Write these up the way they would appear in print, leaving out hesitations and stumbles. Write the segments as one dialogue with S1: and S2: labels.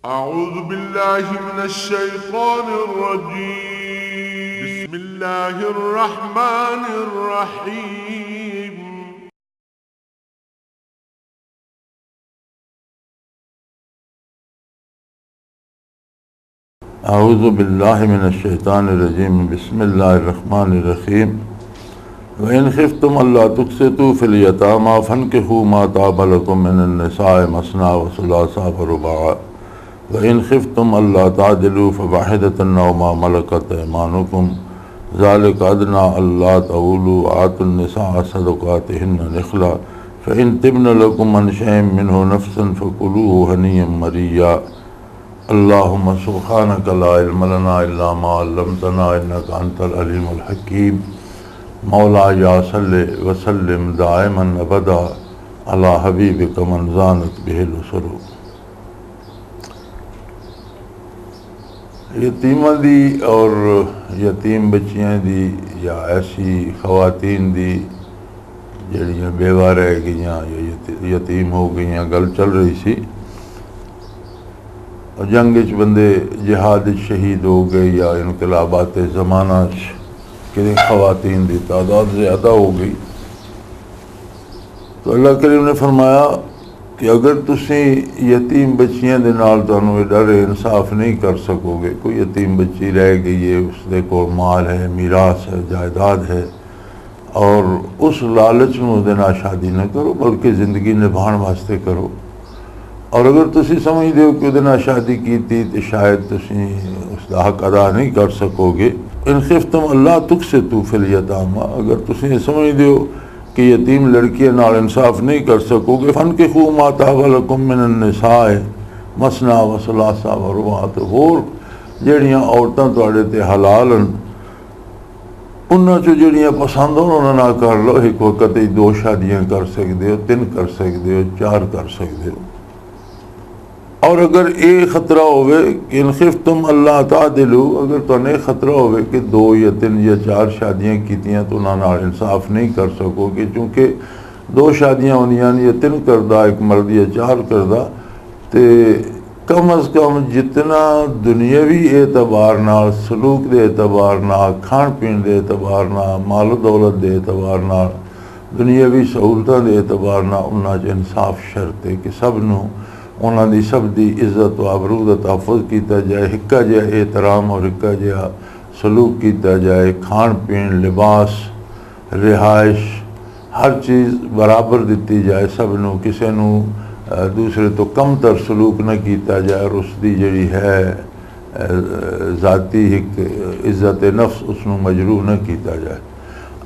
S1: أعوذ بالله من الشيطان الرجيم. بسم الله الرحمن الرحيم.
S2: أعوذ بالله من الشيطان الرجيم. بسم الله الرحمن الرحيم. وإن خفتم ألا تقسطوا في اليتامى فانكحوا ما طاب لكم من النساء مثنى وثلاث ورباع وإن خفتم ألا تعدلوا فواحدة أو ما ملكت أيمانكم ذلك أدنى ألا تعولوا وآتوا النساء صدقاتهن نخلا فإن تبن لكم عن شيء منه نفسا فكلوه هنيئا مريئا. اللهم سبحانك لا علم لنا إلا ما علمتنا إنك أنت العليم الحكيم. مولاي صل وسلم دائما أبدا على حبيبك من زانت به الأسر. यतीमां दी और यतीम बच्चियां दी या ऐसी खवातीन दी जड़ियां बेवा रह गईयां या यतीम हो गईयां गल चल रही सी। और जंग बंदे जिहाद शहीद हो गए या इनकलाबात ज़माना कि खवातीन की तादाद ज़्यादा हो गई तो अल्लाह करीम ने फरमाया कि अगर तुसी यतीम बच्चियां दे नाल तुहानू डर इंसाफ नहीं कर सकोगे, कोई यतीम बच्ची रह गई है, उसके कोल माल है, मीरास है, जायदाद है और उस लालच में उसदे नाल शादी न करो बल्कि ज़िंदगी निभाण वास्ते करो। और अगर तुसी समझदे हो कि उसदे नाल शादी कीती तो शायद तुसी उसका हक अदा नहीं कर सकोगे। इन खिफ्तुम अल्ला तुक़सितू फिल यतामा, अगर तुसी समझदे हो कि यतीम लड़कियां नाल इंसाफ नहीं कर सकोगे फनकिहू मा ताब लकुम मिनन निसाए मसना व सुलासा व रुबा, तो होर जड़ियां औरतां तुहाडे ते हलाल हन उन्हां चों जड़ियां पसंद होण उन्हां नाल कर लो। एक वक्त ही 2 शादियां कर सकदे हो, 3 कर सकदे हो, 4 कर सकदे हो। और अगर ये खतरा होवे कि इन खिफ्तुम अल्ला तादिलू, अगर तुहानू खतरा होवे कि 2 या 3 या 4 शादियां कीतियां तो उन्हां नाल इंसाफ नहीं कर सकोगे, क्योंकि 2 शादियां होंदियां या 3 करदा एक मर्द या 4 करदा, तो कम अज़ कम जितना दुनियावी एतबार नाल, सलूक के एतबार नाल, खाण पीण के एतबार नाल, माल दौलत के एतबार नाल, दुनियावी सहूलतां के एतबार नाल उन्हां च इंसाफ शर्त है कि सब नूं उन्हां दी सब दी इज्जत व आबरू दा तहफ़्फ़ुज़ किया जाए, हिक्का जिहा एहतराम और हिक्का जिहा सलूक किया जाए, खाण पीण, लिबास, रिहाइश, हर चीज़ बराबर दी जाए सब नूं, किसी नूं दूसरे तो कम तर सलूक न किया जाए और उसकी जिहड़ी है ज़ाती एक इज्जत नफ्स उसनूं मजरूह न किया जाए।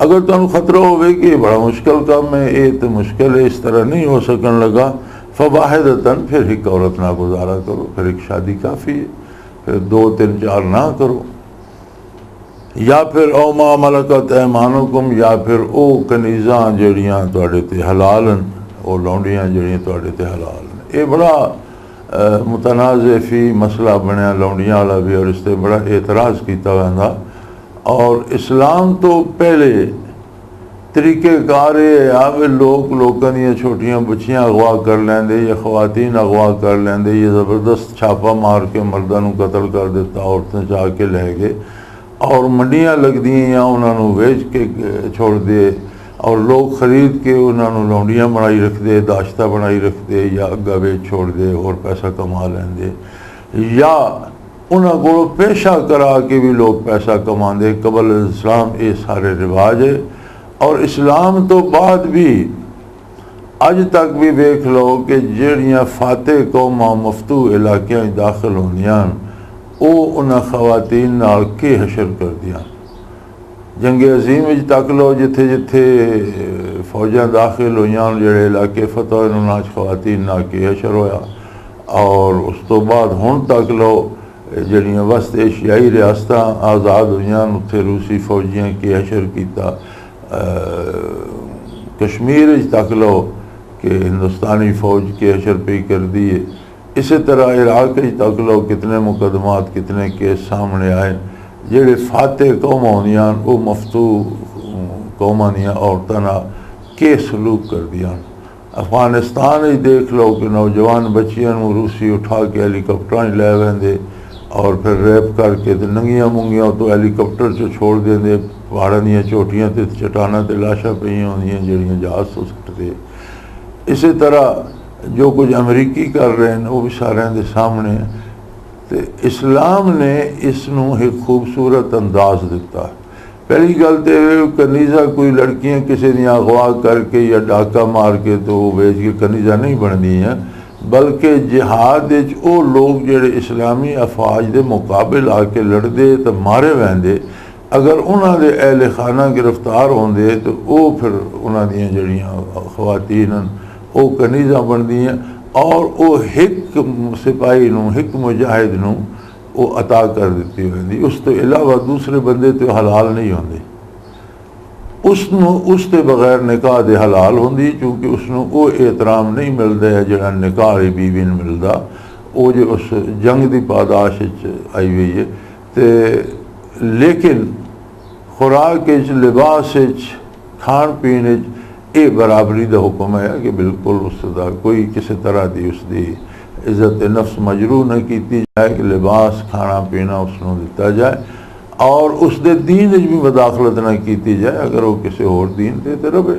S2: अगर तुहानू खतरा होवे कि बड़ा मुश्किल काम है, ये तो मुश्किल है, इस तरह नहीं हो सकन लगा, फ़वाहिदतन, फिर एक औरत ना गुजारा करो, फिर एक शादी काफ़ी है, फिर 2, 3, 4 ना करो। या फिर औ मा मलकत ऐमानुकुम, या फिर ओ कनीज़ां जड़ियां तुहाडे ते हलाल हन, ओ लौंडियां जड़ियां तुहाडे ते हलाल हन। ये बड़ा मुतनाज़े फ़ी मसला बनया लौंडियां वाला भी, और इस पर बड़ा एतराज़ किया वैंदा। और इस्लाम तो पहले तरीक़ेकार ये लोगों दी छोटियां बच्चियां अगवा कर लेंदे या खवातीन अगवा कर लेंदे या ज़बरदस्त छापा मार के मर्दां नूं कतल कर दिता, औरतें जा के लै गए और मंडियां लगदियां या उन्होंने वेच के छोड़ दे और लोग खरीद के उन्होंने लौंडियां बनाई रखते, दाश्ता बनाई रखते या अग्गा वेच छोड़ दे और पैसा कमा लेंदे, या उन्होंने को पेशा करा के भी लोग पैसा कमाते। कबल इस्लाम ये सारे रिवाज है। और इस्लाम तो बाद भी अज तक भी देख लो कि जड़ियाँ फाते कौमां मफतू इलाक़ियां दाखिल होंदियां वो उन्हां खवातीन नाल के हशर कर दियां। जंगे अजीम तक लो जिथे जिथे फौजां दाखिल होईयां जिहड़े इलाके फतह होए उन्हां च खवातीन नाल के हशर होया। और उस तो बाद हुण तक लो जड़ियाँ वस्त एशियाई रियासतां आज़ाद होईयां उत्थे रूसी फौजियां के हशर किया। कश्मीर तक लो कि हिंदुस्तानी फ़ौज के हशर पे कर दी है। इसी तरह इराक तक लो कितने मुकदमात, कितने केस सामने आए जेड़े फाते कौम होंदियां वो मफतू कौमां दियां औरतां नाल के सलूक कर दियां। अफगानिस्तान ही देख लो कि नौजवान बच्चियां नूं रूसी उठा के हैलीकॉप्टर लै वेंदे और फिर रैप करके तो नंगियां मुंगियां तो हैलीकॉप्टर च छोड़ देंदे, पहाड़ों दी चोटियां ते चट्टानां ते लाशां पईयां होंदियां जिहड़ियां जहाज़ तो सुੱਟਦੇ। इसी तरह जो कुछ अमरीकी कर रहे हैं वो भी सारे दे सामने है। तो इस्लाम ने इसनूं एक खूबसूरत अंदाज़ दिता। पहली गल तो कनीज़ा कोई लड़कियां किसी दी अगवा करके या डाका मार के तो बेच के कनीज़ा नहीं बनती हैं, बल्कि जिहाद वो लोग जिहड़े इस्लामी अफवाज के मुकाबले आके लड़ते तो मारे वैंदे, अगर उन्होंने अहले खाना गिरफ्तार होंदे तो वो फिर उन्होंने जड़ियाँ खवातीन वो कनीज़ा बनती हैं और वो एक सिपाही नूं एक मुजाहिद नूं वो अता कर दी होंदी। उस तो इलावा दूसरे बंदे तो हलाल नहीं होंदे, उसके बगैर निकाह दे हलाल होंदी, क्योंकि उसनों वो एहतराम नहीं मिलता है जिहड़ा निकाह वाली बीवी नूं मिलदा। वो जो उस जंग की पादाश आई हुई है। तो लेकिन खुराक लिबास खाण पीण ये बराबरी का हुक्म है कि बिल्कुल उसका कोई किसी तरह की उसकी इज्जत नफ्स मजरू न की जाए कि लिबास खाना पीना उसनों दिता जाए और उसके दीन भी मदाखलत न की जाए। अगर वो किसी होर दीन पर तो रहे,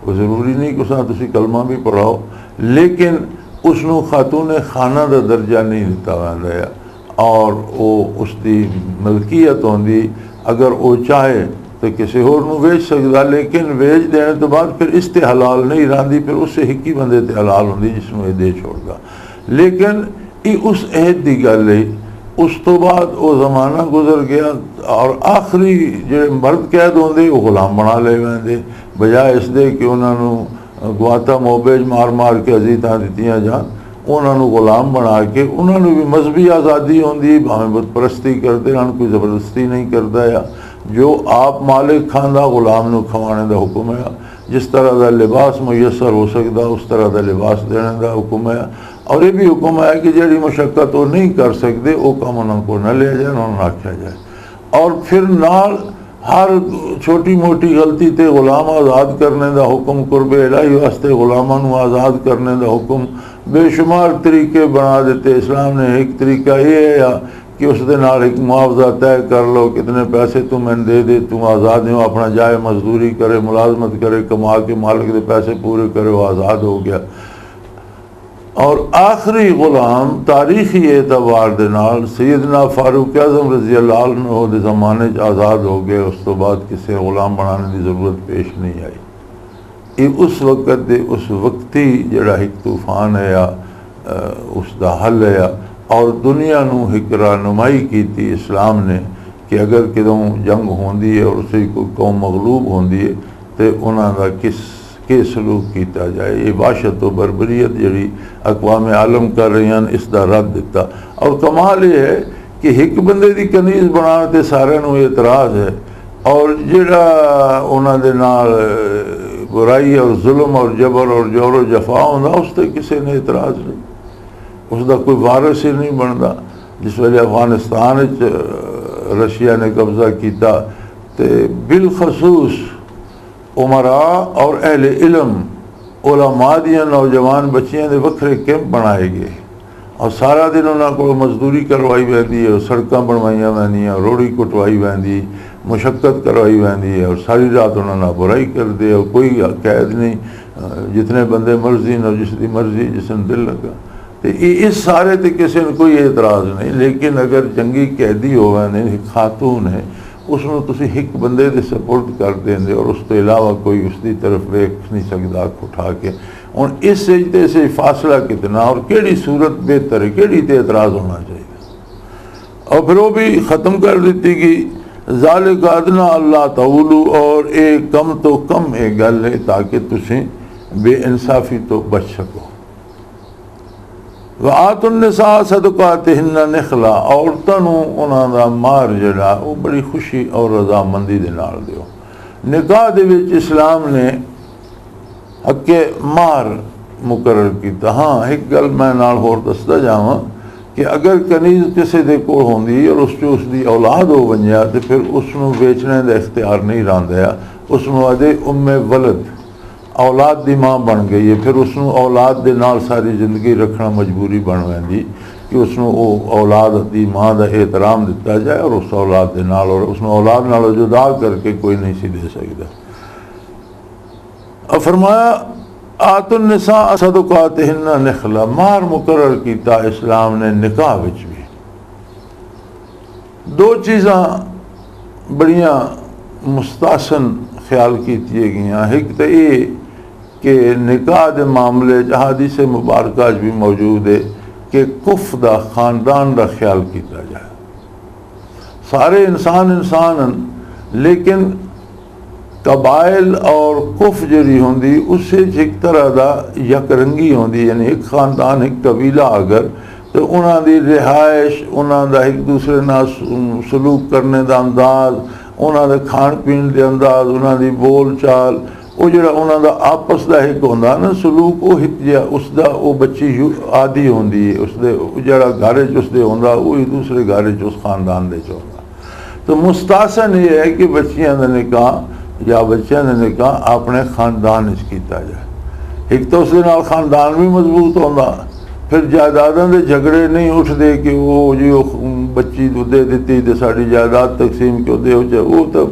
S2: वो जरूरी नहीं कि उस कलमा भी पढ़ाओ, लेकिन उसनों खातून खाना का दर्जा नहीं दिता जाता और वो उसकी मलकीयत होंदी। अगर वो चाहे तो किसी होर नूं वेच सकता, लेकिन वेच देने तो बाद फिर इस ते हलाल नहीं रही, फिर उससे एक ही बंदे ते हलाल होंदी जिसनों ये दे छोड़ता। लेकिन ये उस अहद की गल है। उस तो बाद वो जमाना गुजर गया और आखिरी जो मर्द कैद होंदे वो गुलाम बना ले वेंदे, बजाय इसके कि उन्होंने गुआता मोबेज मार मार के अजीतां दित्तियां जान, उन्होंने गुलाम बना के उन्होंने भी मजहबी आज़ादी होंदी, भावें बुतपरस्ती करते हैं, कोई ज़बरदस्ती नहीं करता या जो आप मालिक खांदा गुलाम नूं खवाने का हुक्म है। जिस तरह का लिबास मुयसर हो सकता उस तरह का लिबास देने का हुक्म है। और ये भी हुक्म है कि जिहड़ी मुशक्कत वो नहीं कर सकते वो काम उन्होंने न लिया जाए, उन्होंने आख्या जाए। और फिर नाल हर छोटी मोटी गलती ते गुलाम आज़ाद करने का हुक्म, कुर्बे इलाही वास्ते गुलामां नूं आज़ाद करने का हुक्म, बेशुमार तरीके बना देते। इस्लाम ने एक तरीका ये है कि उसके नाल एक मुआवजा तय कर लो, कितने पैसे तू मैंने दे, तू आज़ाद हो, अपना जाए मजदूरी करे, मुलाजमत करे, कमा के मालिक के पैसे पूरे करे, वो आज़ाद हो गया। और आखिरी गुलाम तारीखी एतबार दे नाल सैयदना फारूक आज़म रज़ी अल्लाह अन्हु दे ज़माने आज़ाद हो गए। उस तो बाद किसी गुलाम बनाने की जरूरत पेश नहीं आई। ये उस वक्त दे उस वक्ती जिहड़ा एक तूफान है या उसका हल है और दुनिया नूं एक रहनुमाई की थी इस्लाम ने कि अगर कितों जंग होंदी है और उसे कोई कौम मगलूब होंदी है तो उन्होंने के सलूक किया जाए। ये वाशत व बरबरीत जी अकवाम आलम कर रही हैं, इसका रद्द दिता। और कमाल ये है कि एक बंदे की कनीज़ बनाने ते सारे नूं एतराज़ है और जिहड़ा उन्होंने नाल बुराई और जुल्म और जबर और जोर जफा होंदा उस ते किसी ने एतराज़ नहीं, उसका कोई वारिस ही नहीं बनता। जिस वेले अफगानिस्तान रशिया ने कब्जा किया तो बिलखसूस उमरा और अहले इलम उलमा दियां नौजवान बच्चियां दे वखरे कैंप बनाए गए और सारा दिन उन्होंने को मजदूरी करवाई वैंदी है, सड़कां बनवाइया वैंदियां, रोड़ी कुटवाई वैंदी, मुशक्कत करवाई वैंदी है और सारी रात उन्होंने बुराई कर दे और कोई कैद नहीं, जितने बंदे मर्जी न जिसकी मर्जी जिसने दिल लगा। तो इस सारे ते किसी ने कोई एतराज़ नहीं। लेकिन अगर जंगी कैदी हो खातून है उसनों तुसी एक बंदे दे सपुर्द कर देंगे और उस तो इलावा कोई उसकी तरफ वेख नहीं सकता अख उठा के। हुण इस सजदे से फासला कितना और केड़ी सूरत बेहतर है, केड़ी ते एतराज़ होना चाहिए। और फिर वो भी ख़त्म कर दी कि ज़ालिका अदना अल्लाह तऊलू, और एक कम तो कम एक गल है ताकि तुसी बेइंसाफ़ी तो बच सको। आतुन्निसा सदकातिहिन्ना निखला, औरतों उन्होंने मार जड़ा वो बड़ी खुशी और रजामंदी दे नाल दिओ। निकाह दे विच इस्लाम ने हक्के मार मुकर्रर किया। हाँ एक गल मैं नाल होर दसदा जावां कि अगर कनीज़ किसी दे कोल होंदी और उसकी औलाद हो वंजिया तो फिर उसनों बेचने का इख्तियार नहीं रहिंदा, उसनों आदे उम्मे वलद औलाद दी मां बन गई है, फिर उसनों औलाद दे नाल सारी जिंदगी रखना मजबूरी बन वैंदी कि उसनों वो औलाद दी मां का एहतराम दिता जाए और उस औलाद दे नाल और उसनों औलाद नालों जुदा करके कोई नहीं सी दे सकता। और फरमाया आतुन निसा सदकातिहिन्ना निखला, मार मुकर्रर किया इस्लाम ने निकाह विच भी। दो चीज़ां बड़ियां मुस्तासन ख्याल की गई। एक तो ये कि निकाह के मामले हदीस मुबारक भी मौजूद है कि कुफ दा खानदान का ख्याल किया जाए। सारे इंसान लेकिन कबाइल और कुफ जी होंगी उस एक तरह का यकरंगी होंगी, यानी एक खानदान एक कबीला अगर तो उन्होंने रिहाइश उन्होंने एक दूसरे नाल सलूक करने का अंदाज, उन्होंने खाण पीण के अंदाज, उन्होंने बोल चाल, वो जो उन्होंने आपस का एक होंदा ना सलूक, वो एक जिहा उसका वो बच्ची आदि होंदी है, उसदे जड़ा घर च उसदे होंदा वही दूसरे घर च उस खानदान दे होंदा। तो मुस्तासन ये है कि बच्चियां का निकाह या बच्चों का निकाह अपने खानदान किया जाए। एक तो उसके नाल खानदान भी मजबूत होंदा, फिर जायदादां दे झगड़े नहीं उठते कि वो जी बच्ची दे दी तो साड़ी जायदाद तकसीम क्यों दे, वो तो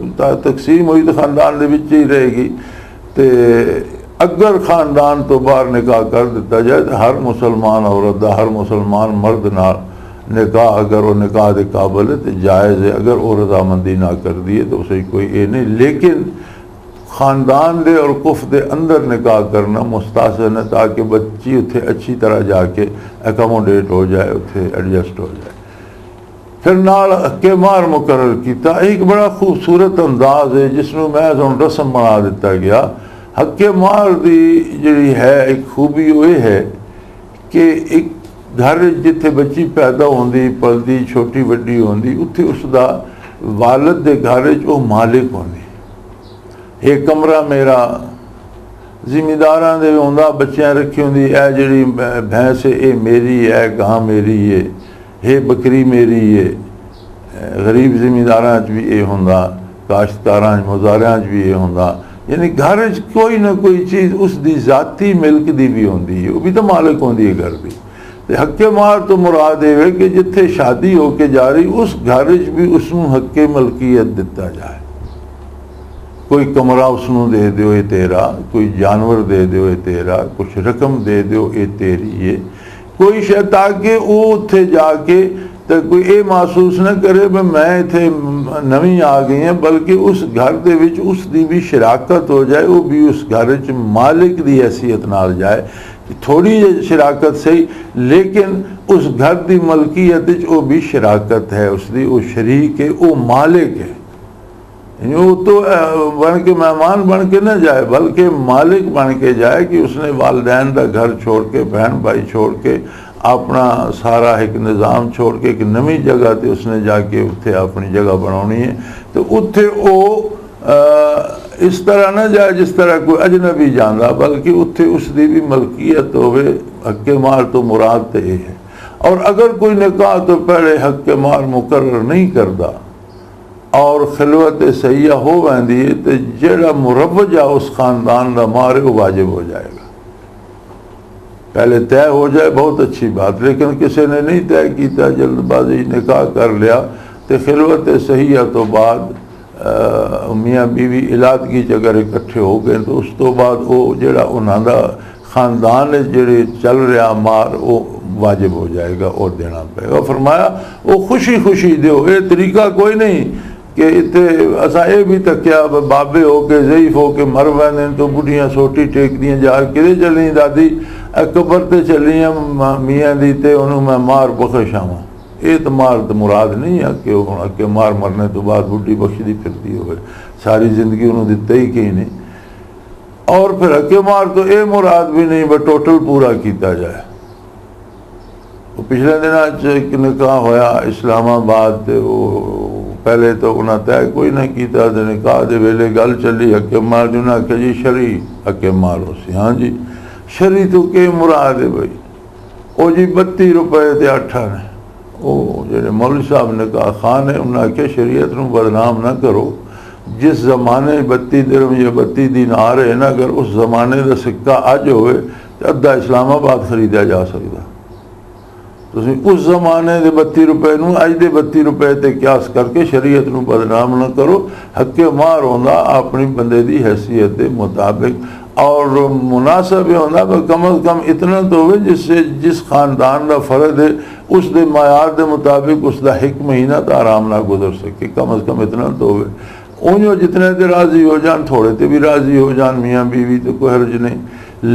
S2: तकसीम हुई तो खानदान दे विच ही रहेगी। तो अगर खानदान तो बाहर निकाह कर दिता जाए तो हर मुसलमान औरत का हर मुसलमान मर्द नाल निकाह अगर वो निकाह के काबिल है तो जायज़ है। अगर वो रजामंदी ना कर दिए तो उसे कोई ये नहीं, लेकिन ख़ानदान दे और कुफ दे अंदर निकाह करना मुस्तासन है ताकि बच्ची उत्थे अच्छी तरह जाके एकोमोडेट हो जाए, उत्थे एडजस्ट हो जाए। फिर नाल हक्के मार मुकर्रर किया। एक बड़ा खूबसूरत अंदाज है जिसनों मैं हुण रस्म बना दिता गया। हक्के मार दी जिहड़ी है एक खूबी वो है कि एक घर जिथे बच्ची पैदा होंदी पलदी छोटी वड्डी होंदी उत्थे उसका वालिद दे घर वो मालिक होंदी। एक कमरा मेरा जिमीदारां दे होंदा, बच्चियां रखी होंदी, ए जिहड़ी भैंस है ये मेरी है, गां मेरी है, ये बकरी मेरी है। गरीब जिमीदारां च भी ये होंदा, काश्तकारां मुजारियां च भी ये होंदा। यानी घर च कोई ना कोई चीज़ उसकी जाती मिल्क दी भी होंदी है, वो भी तो मालिक होंदी है घर की। हक्के मार तो मुराद है कि जिथे शादी होके जा रही उस घर च भी उसनों हक्के मलकीयत दिता जाए। कोई कमरा उसनों दे दो ये तेरा, कोई जानवर दे दो ये तेरा, कुछ रकम दे दो ये तेरी है, कोई शे ताकि वो उत्थे जाके तो कोई ये महसूस न करे भी मैं इत्थे नवी आ गई हैं, बल्कि उस घर दे विच उसकी भी शराकत हो जाए, वो भी उस घर च मालिक की हैसियत नाल जाए। थोड़ी जी शराकत सही लेकिन उस घर की मलकीयत वो भी शराकत है, उसकी वो शरीक है, वो मालिक है। वो तो बन के मेहमान बन के न जाए बल्कि मालिक बन के जाए कि उसने वालिदैन का घर छोड़ के बहन भाई छोड़ के अपना सारा एक निज़ाम छोड़ के एक नवी जगह ते उसने जाके उत्थे अपनी जगह बनानी है। तो उत्थे वो इस तरह न जाए जिस तरह कोई अजनबी जाना, बल्कि उत्थे उसकी भी मलकीयत होवे। हक्के मार तो मुराद तो ये है। और अगर कोई निकाह तो पहले हक्के मार मुकर्रर नहीं करता और खिलवत सैया हो वैंदी है तो जेड़ा मुरवजा उस खानदान का मार है वो वाजिब हो जाएगा। पहले तय हो जाए बहुत अच्छी बात, लेकिन किसी ने नहीं तय किया, जल्दबाजी निकाह कर लिया तो खिलवत सैया तो बाद मियाँ बीवी इलादगी च अगर इकट्ठे हो गए तो उस तो बाद वो जेड़ा उन्होंने खानदान जेड़े चल रहा मार वो वाजिब हो जाएगा और देना पड़ेगा। फरमाया वो खुशी खुशी दो, ये तरीका कोई नहीं कि इतने असा ये भी तकिया बाबे हो के ज़ईफ हो के मर वैंदे तो बुढ़ियाँ सोटी टेक दियाँ जा कि चली दादी कबर ते चली मियाँ दी ते उन्होंने मैं मार बख्श आवा। ये तो मार तो मुराद नहीं है कि अगे मार मरने तो बाद बुढ़ी बख्शदी फिरती हो, सारी जिंदगी उन्होंने दिता ही कहीं नहीं। और फिर हके मार तो ये मुराद भी नहीं बट टोटल पूरा किया जाए। वो पिछले दिन एक निकाह होया इस्लामाबाद, वो पहले तो उन्हें तय कोई ना किया, निकाह के वेले गल चली हके मार जी, उन्हें आख्या जी शरी हके मार हो सी। हाँ जी शरी तो के मुराद है भाई, वो जी 32 रुपए ते 8 ने। वो जो मौलवी साहब निकाह खान है उन्हें आख्या शरीयत नूं बदनाम ना करो, जिस ज़माने 32 दिरहम या 32 दीनार है ना, अगर उस ज़माने का सिक्का अज होवे तो अद्धा इस्लामाबाद खरीदा जा सकता। तुसीं उस ज़माने के 32 रुपए नूं अज के 32 रुपए ते क्यास करके शरीयत नूं बदनाम न करो। हक्के मार होंदा अपनी बंदे की हैसियत के मुताबिक, और मुनासिब होंदा पर कम अज़ कम इतना तो हो जिससे जिस खानदान का फ़र्द है उस दे मायार के मुताबिक उसका एक महीना तो आराम ना गुजर सके, कम अज़ कम इतना तो हो। उन्होंने जितने ते राज़ी हो जान, थोड़े ते भी राज़ी हो जान, मियाँ बीवी तो कोई हर्ज नहीं,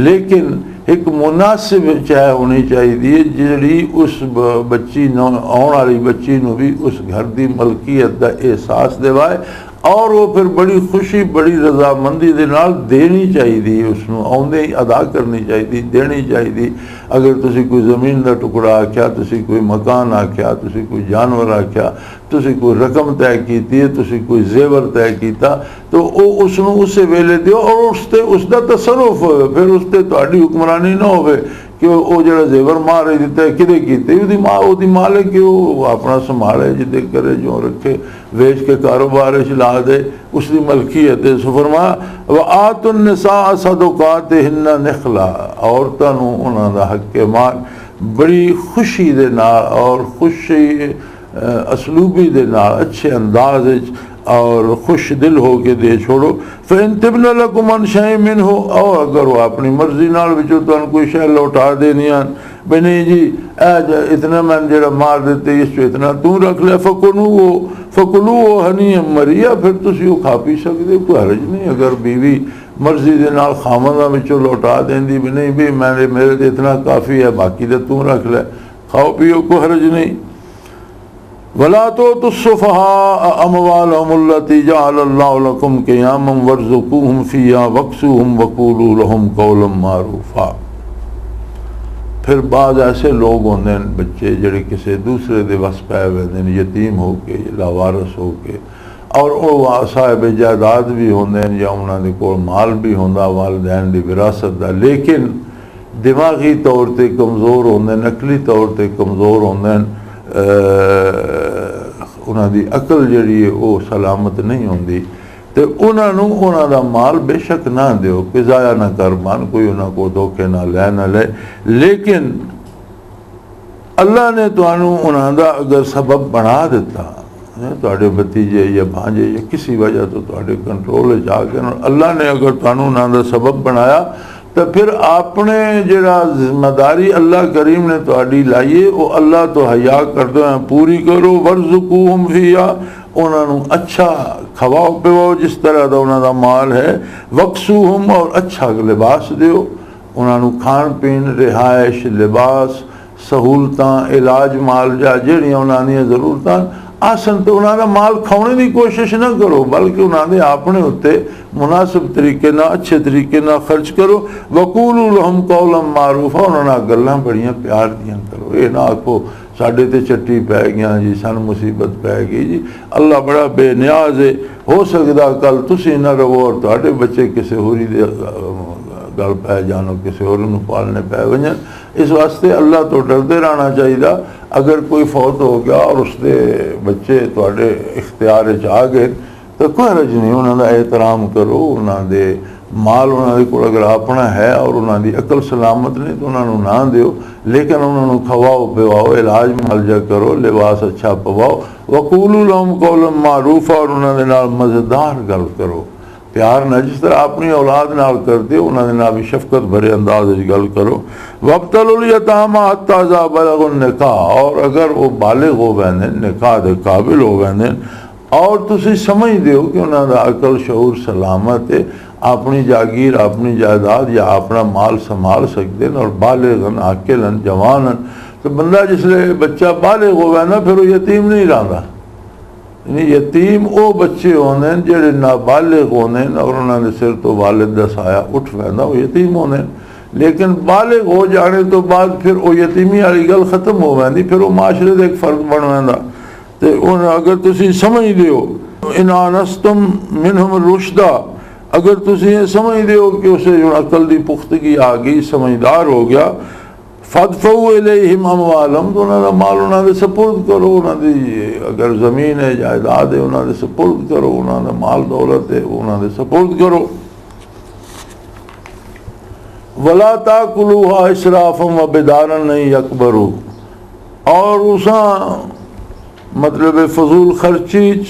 S2: लेकिन एक मुनासिब चाह होनी चाहिए जिहड़ी उस बच्ची नूं आने वाली बच्ची नूं भी उस घर की मलकीयत का एहसास दिवाए, और वो फिर बड़ी खुशी बड़ी रजामंदी दे नाल देनी चाहिए, उसनों आउंदे ही अदा करनी चाहिए, देनी चाहिए। अगर तुसी कोई ज़मीन का टुकड़ा आख्या, तुसी कोई मकान आख्या, तुसी कोई जानवर आख्या, तुसी कोई रकम तय की है, तुसी कोई जेवर तय किया, तो उसनों उस वेले दिओ और उसते उसका तसरुफ हो, फिर उसते तुहाडी हुक्मरानी ना हो कि वो जो जेवर मार दिता है किदे कीते, उसकी माँ वो मालिक कि वो अपना संभाले, जिदे करे जो रखे, वेच के कारोबार ला दे, उसकी मलकीयत है। सो फरमा व आतुन्निसा सदुकातिहिन्ना निखला, औरतों नूं उन्हां दा हक़ माल बड़ी खुशी दे नाल और खुशी असलूबी दे नाल अच्छे अंदाज और खुश दिल हो के दे छोड़ो। फ़इन तिब्न लकुम अन शैइन मिन्हु, और अगर वो अपनी मर्जी नाल विचों तुहानूं कोई शै लौटा देनी आन, भी नहीं जी इतना मैं जो मार देते इस इतना तू रख ले, फकुलू वो हनी मरिया, फिर तुसीं वो खा पी सकते हो, कोई हर्ज नहीं। अगर बीवी मर्जी दे नाल खामदां विचों लौटा देंदी भी नहीं भी मेरे लिए इतना काफ़ी है, बाकी तो तू रख ले, खाओ पियो, कोई हर्ज नहीं। वला तो तुस्सुफ़हा अमवालहुमुल्लती जअलल्लाहु लकुम क़ियामन वरज़ुक़ूहुम फ़ीहा वक्सूहुम वक़ूलू लहुम क़ौलन मारूफ़ा। फिर बाद ऐसे लोग होंदे हैं बच्चे जिहड़े किसी दूसरे दे वस पै वेंदे ने, यतीम हो के लावारस हो के, और वो साहिब जायदाद भी होंदे हैं या उन्हां दे कोल माल भी होंदा वालिदैन दी विरासत दा, लेकिन दिमागी तौर पर कमज़ोर होंदे, नकली तौर पर कमज़ोर होंदे, उन्हां दी अकल जिहड़ी है वो सलामत नहीं होंदी, तो उन्हां दा माल बेशक ना दिओ, कि ज़ाया ना कर मान, कोई उन्हां को धोखे ना ले, लेकिन अल्लाह ने तुहानूं उन्हां दा अगर सबब बना दिता, तुहाडे भतीजे या भांजे या किसी वजह तो तुहाडे कंट्रोल च आ गए, अल्लाह ने अगर तुहानूं उन्हां दा सबब बनाया, तो फिर आपने जिहड़ा जिम्मेदारी अल्लाह करीम ने तुहाडी लाई है वो अल्लाह तो हया करदे हैं पूरी करो। वरज़ुक़ूहुम फ़ीहा, उन्होंने अच्छा खवाओ पिवाओ जिस तरह का उन्होंने माल है। वक्सूहुम, और अच्छा लिबास दिओ उन्होंने, खान पीन रिहाइश लिबास सहूलतां इलाज माल जा जिहड़ियां उन्होंने ज़रूरतां आसन, तो उन्होंने माल खाने की कोशिश ना करो, बल्कि उन्होंने अपने उत्ते मुनासिब तरीके ना अच्छे तरीके ना खर्च करो। वक़ूलू लहुम क़ौलन मारूफ़ा, उन्होंने गल्लां बड़ियां प्यार दियां करो, ये ना आखो साढ़े ते चट्टी पै गई जी, सन मुसीबत पै गई जी, अल्लाह बड़ा बेनियाज है, हो सकता कल तुसीं ना रहो और तुहाडे बच्चे किसी होरी दे गल पै जानो, किसी होर नूं पालने पै वजन। इस वास्ते अल्लाह तो डरते रहना चाहिए। अगर कोई फौत हो गया और उसके बच्चे तुहाडे इख्तियार च आ गए तो कोई हरज नहीं, उन्होंने एहतराम करो, उन्होंने माल उन्होंने को अगर अपना है और उन्होंने अकल सलामत नहीं तो उन्होंने ना दिओ, लेकिन उन्होंने खवाओ पिवाओ, इलाज मुआलजा करो, लिबास अच्छा पवाओ। वक़ूलू लहुम क़ौलन मारूफ़ा, और उन्होंने नाल मज़ेदार गल करो, प्यार ना जिस तरह अपनी औलाद नाल करते हो उन्होंने नाल भी शफकत भरे अंदाज गल करो। वब्तलुल यतामा हत्ता इज़ा बलगुन निकाह, और अगर वो बालिग हो वैंदे निकाह दे काबिल हो वैंदे और तुसीं समझदे हो कि उन्होंने अकल शऊर सलामत है, अपनी जागीर अपनी जायदाद या अपना माल संभाल सकते हैं और बालिगन आकिलन जवानन, तो बंदा जिसले बच्चा बालिग हो वैंदा फिर वो यतीम नहीं रहा। यतीम वो बच्चे होंदे जिहड़े नाबालिग होंदे और उन्होंने सिर तो वालिद दा साया उठ पैंदा, वो यतीम होंदे। लेकिन बालिग हो जाने तो बाद फिर वो यतीमी वाली गल खत्म हो वैंदी, फिर वो माशरे का एक फर्क बन वैंदा। तो अगर तुसीं समझदे हो इन आनस्तुम मिनहुम रुशदा, अगर तुसीं समझदे हो कि उसे जो अकल की पुख्तगी आ गई, समझदार हो गया, फदफऊ इलैहिम अमवालम, तो उन्होंने माल उन्होंने सपुर्द करो, उन्होंने अगर ज़मीन है जायदाद है उन्होंने सपुर्द करो, उन्होंने माल दौलत है उन्होंने सपुर्द करो। वला ताकुलूहा इसराफम व बिदारन नहीं यकबरू, और उसा मतलब फजूल खर्चीच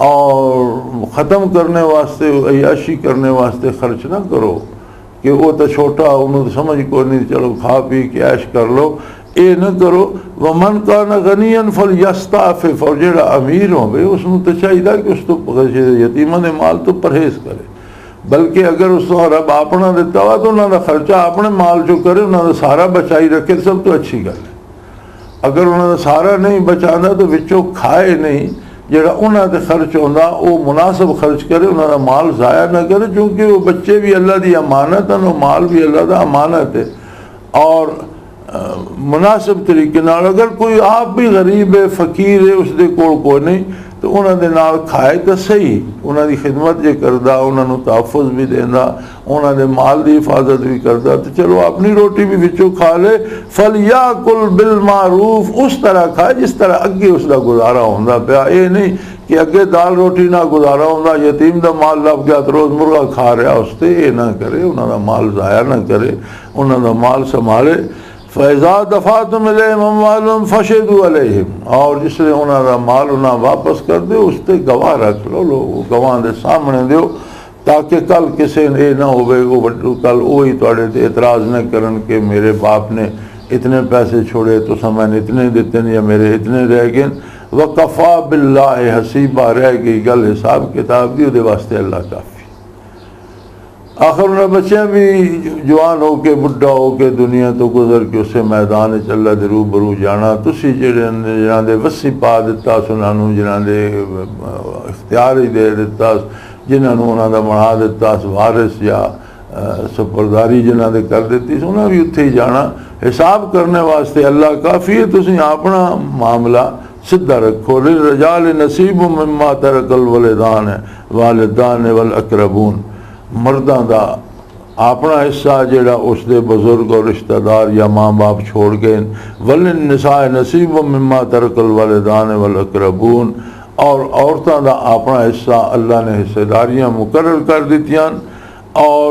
S2: और ख़त्म करने वास्ते अयाशी करने वास्ते खर्च ना करो कि वो तो छोटा उन्होंने समझ को नहीं, चलो खा पी के ऐश कर लो, ये न करो। व मन का न गनियन फल यस्ताफिफ, और जेड़ा अमीर हो भाई उसनों तो चाहिए कि उस तो यतीमा ने माल तो परहेज करे, बल्कि अगर उस रब अपना दिता हुआ तो उन्होंने खर्चा अपने माल जो करे उन्होंने सारा बचाई रखे, सब तो अच्छी गल है। अगर उन्होंने सारा नहीं बचाना तो विचों खाए नहीं, ਜਿਹੜਾ ਉਹਨਾਂ ਤੇ ਖਰਚ ਹੁੰਦਾ ਉਹ ਮੁਨਾਸਬ ਖਰਚ ਕਰੇ, ਉਹਨਾਂ ਦਾ ਮਾਲ ਜ਼ਾਇਆ ਨਾ ਕਰੇ, ਕਿਉਂਕਿ ਉਹ ਬੱਚੇ ਵੀ ਅੱਲਾ ਦੀ ਅਮਾਨਤ ਹਨ, ਉਹ ਮਾਲ ਵੀ ਅੱਲਾ ਦਾ ਅਮਾਨਤ ਹੈ। ਔਰ ਮੁਨਾਸਬ ਤਰੀਕੇ ਨਾਲ ਅਗਰ ਕੋਈ ਆਪ ਵੀ ਗਰੀਬ ਹੈ ਫਕੀਰ ਹੈ ਉਸਦੇ ਕੋਲ ਕੋਈ ਨਹੀਂ तो उन्होंने नाल खाए तो सही, उन्होंने खिदमत जो करता उन्होंने तहफ़ुज़ भी देना, उन्होंने माल की हिफाजत भी करता, तो चलो अपनी रोटी भी विचों खा ले। फल या कुल बिल मारूफ, उस तरह खाए जिस तरह अगे उसका गुजारा होंदा पिया, ये नहीं कि अगे दाल रोटी ना गुजारा होंदा, यतीम का माल लभ गया तो रोज़ मुर्गा खा रहा, उससे ये ना करे, उन्होंने माल ज़ाया ना करे, उन्होंने माल संभाले। फ़ैज़ा दफ़ा तो मिले ममालुम फ़शदू अलैहिम, और जिसने उन्होंने माल उन्हें वापस कर दो उस पर गवाह रख लो, लोग गवाह के सामने दो, ताकि कल किसी ने ना हो कल वही थोड़े ते एतराज़ न करन कि मेरे बाप ने इतने पैसे छोड़े तो मैंने इतने दिते या मेरे इतने रह गए। वकफ़ा बिल्लाहि हसीबा, रह गई गल हिसाब किताब की, वो वास्ते अल्लाह काफ़ी। आखिर उन्हें बच्चे भी जवान हो के बुढ़ा हो के दुनिया तो गुजर के उसे मैदान अल्लाह दे रूबरू जाना, तुसी जिन्हां दे वसी पा दिता उन्होंने, जिन्हां दे इख्तियार ही दे दिता, जिन्होंने उन्होंने बना दिता वारिस या सुपरदारी जिन्हां दे कर दी, उन्हें भी उत्थे ही जाना। हिसाब करने वास्ते अल्लाह काफ़ी है, तुसी अपना मामला सीधा रखो। लिर्रिजाल नसीबुम मिम्मा तरकल वालिदान वल अक़रबून, मर्दां दा अपना हिस्सा जेड़ा उसके बुजुर्ग और रिश्तेदार या माँ बाप छोड़ गए। वलिन्निसाए नसीबुम मिम्मा तरकल वालिदान वल अक़रबून, और औरतों का अपना हिस्सा अल्लाह ने हिस्सेदारियाँ मुकर्रर कर दित्तियां। और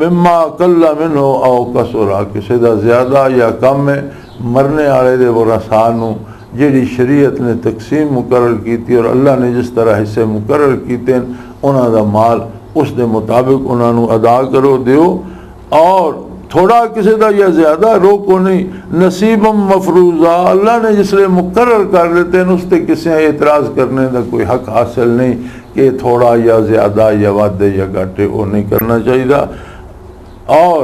S2: मिम्मा कल्ला मिन्हु औ कसुरा, किसी का ज़्यादा या कम है, मरने वाले दे वरसा नूं जिहड़ी शरीयत ने तकसीम मुकर्रर की और अल्लाह ने जिस तरह हिस्से मुकर्रर किए उन्हां दा माल उस दे मुताबिक उन्होंने अदा करो दियो, और थोड़ा किसी का या ज़्यादा रोको नहीं। नसीबम मफरूज़ा, अल्लाह ने जिसले मुकर्रर कर देते हैं उस पर किसी एतराज़ करने का कोई हक हासिल नहीं कि थोड़ा या ज़्यादा या वादे या घाटे, वो नहीं करना चाहिए। और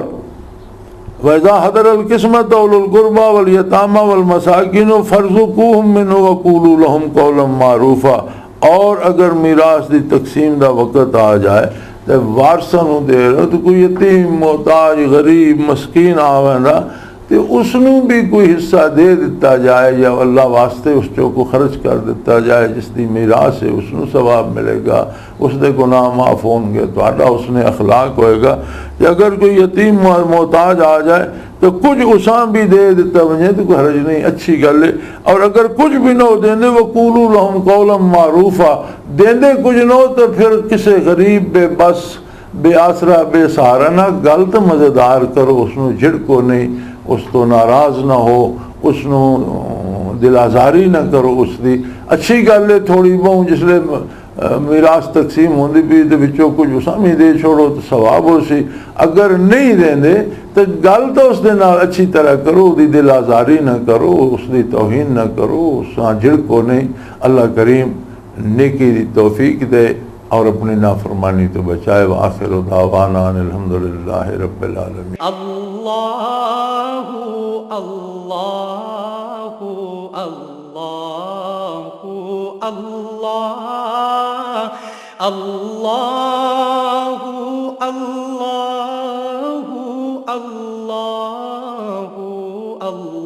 S2: वैज़ा हदर किस्मत उलुल कुर्बा वल यतामा वल मसाकिन फर्ज़ुकूहुम मिन्हु वक़ूलू लहुम क़ौलन मारूफ़ा, और अगर मीरास की तकसीम का वक़्त आ जाए तो वारसां दे रहे तो कोई यतीम मोहताज गरीब मस्कीन आवेंदा तो उसनों भी कोई हिस्सा दे दिता जाए, या अल्लाह वास्ते उस चो को खर्च कर दिता जाए, जिसकी मीरास है उसनों सवाब मिलेगा, उसके गुनाह माफ़ होंगे, तो उसने अखलाक होएगा। कि अगर कोई यतीम मोहताज आ जाए तो कुछ उसां भी दे दिता वजे तो कोई हरज नहीं, अच्छी गल है। और अगर कुछ भी न हो देंदे वक़ूलू लहुम क़ौलन मारूफ़ा, देंदे कुछ न हो तो फिर किसी गरीब बेबस बेआसरा बेसहारा ना गल तो मज़ेदार करो, उसनों झिड़को नहीं, उस तो नाराज़ ना हो, उसनों दिल आज़ारी ना करो उसकी। अच्छी गल है थोड़ी बहुत जिसले मीरास तकसीम होंदी पी तो विचों कुछ उसामी दे छोड़ो तो सवाब हो सी, अगर नहीं देंदे तो गल तो उसके नाल अच्छी तरह करो, उसकी दिल आज़ारी ना करो, उसकी तौहीन ना करो, उस झिड़को नहीं। अल्लाह करीम नेकी दी तौफीक दे और अपनी नाफरमानी तो बचाए। व आखिरु दावाना अल्हम्दुलिल्लाहि रब्बिल आलमीन।
S3: अल्लाहु अल्लाहु अल्लाहु अल्लाह अल्लाहु अल्लाहु अल्लाहु अल्लाह।